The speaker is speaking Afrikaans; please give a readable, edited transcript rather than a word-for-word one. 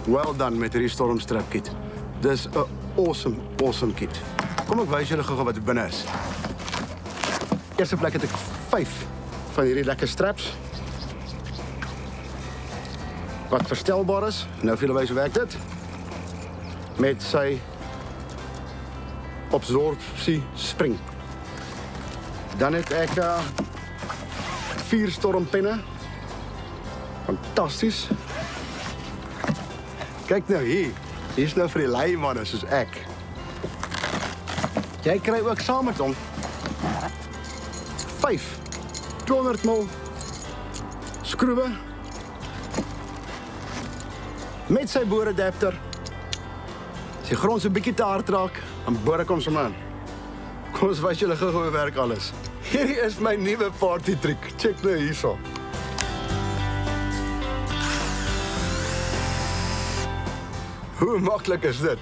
Well done met hierdie stormstrap kit. Dis 'n awesome kit. Kom ek wys julle gou wat dit binne is. Eerste plek het ek 5 van hierdie lekker straps. Wat verstelbaar is. Nou vir julle wys hoe werk dit. Met sy absorpsie spring. Dan het ek 4 stormpenne. Fantasties. Kyk nou hier. Hier is nou vir die lui manne soos ek. Jy kry ook saam met hom 5 200 mil skroewe met sy booradapter. As die grond so bietjie te hard raak, dan boor ek hom sommer aan. Kom ons wys julle gou hoe werk alles. Hierdie is my nuwe party trick. Check nou hierso. Hoe maklik is dit?